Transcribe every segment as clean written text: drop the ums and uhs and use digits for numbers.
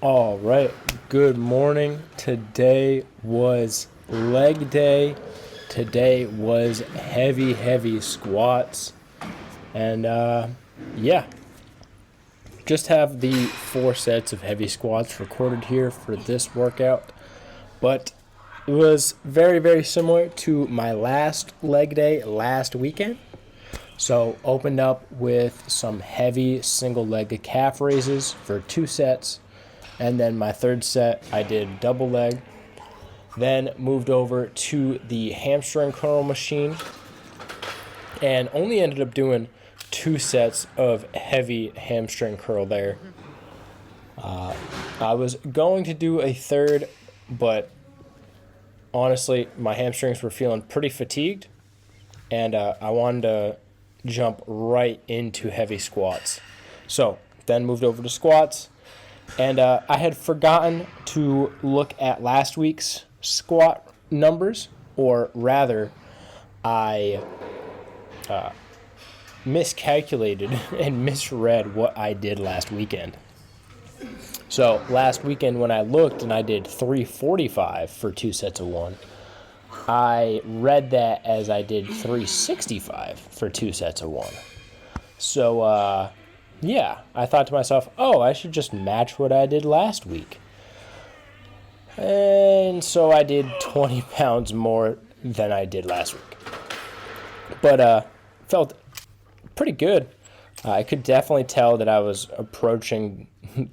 All right, good morning. Today was leg day. Today was heavy squats. And yeah, just have the 4 sets of heavy squats recorded here for this workout. But it was very similar to my last leg day last weekend. So opened up with some heavy single-legged calf raises for 2 sets. And then my third set, I did double leg. Then moved over to the hamstring curl machine and only ended up doing 2 sets of heavy hamstring curl there. I was going to do a third, but honestly, my hamstrings were feeling pretty fatigued, and I wanted to jump right into heavy squats. So then moved over to squats. And I had forgotten to look at last week's squat numbers, or rather, I miscalculated and misread what I did last weekend. So last weekend when I looked and I did 345 for 2 sets of 1, I read that as I did 365 for 2 sets of 1. So, yeah, I thought to myself, I should just match what I did last week. And so I did 20 pounds more than I did last week. But felt pretty good. I could definitely tell that I was approaching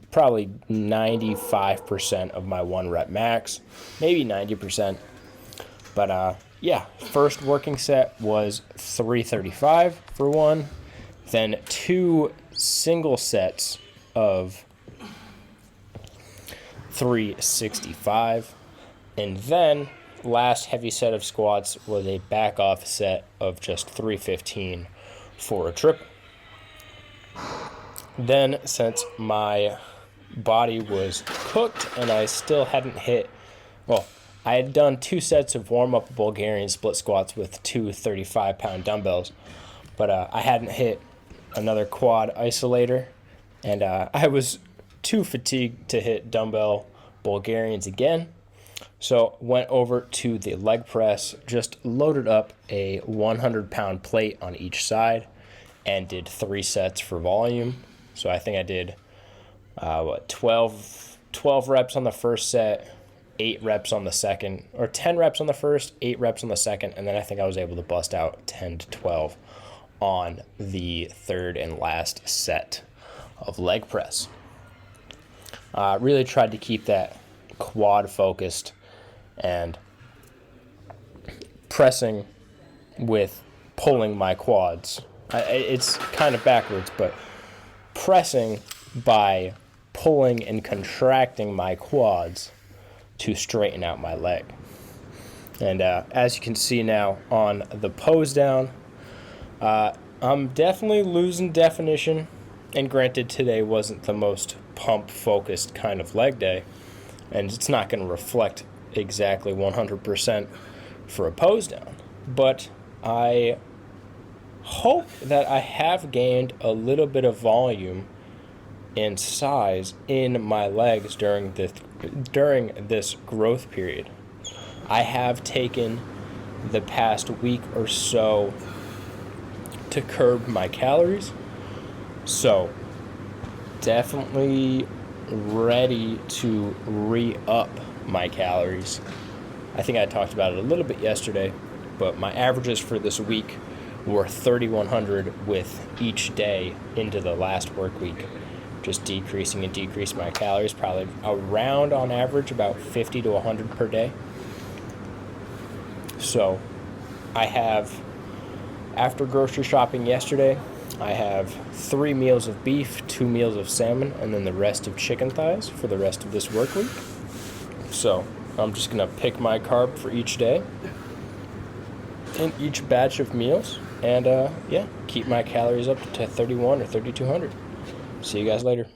probably 95% of my 1 rep max, maybe 90%. But yeah, first working set was 335 for 1, then 2 single sets of 365, and then last heavy set of squats was a back off set of just 315 for a triple. Then, since my body was cooked and I still hadn't hit, I had done 2 sets of warm-up Bulgarian split squats with 2 35-pound dumbbells, but I hadn't hit another quad isolator, and I was too fatigued to hit dumbbell Bulgarians again. So went over to the leg press, just loaded up a 100-pound plate on each side, and did 3 sets for volume. So I think I did 12 reps on the first set, 8 reps on the second, or 10 reps on the first, 8 reps on the second, and then I think I was able to bust out 10 to 12 on the third and last set of leg press. Really tried to keep that quad focused and pressing with pulling my quads. It's kind of backwards, but pressing by pulling and contracting my quads to straighten out my leg. And as you can see now on the pose down, I'm definitely losing definition, and granted today wasn't the most pump-focused kind of leg day, and it's not going to reflect exactly 100% for a pose down, but I hope that I have gained a little bit of volume and size in my legs during this growth period. I have taken the past week or so to curb my calories, so definitely ready to re-up my calories. I think I talked about it a little bit yesterday, but my averages for this week were 3,100 with each day into the last work week, just decreasing my calories, probably around on average about 50 to 100 per day. So I have, after grocery shopping yesterday, I have 3 meals of beef, 2 meals of salmon, and then the rest of chicken thighs for the rest of this work week. So I'm just going to pick my carb for each day in each batch of meals, and keep my calories up to 31 or 3,200. See you guys later.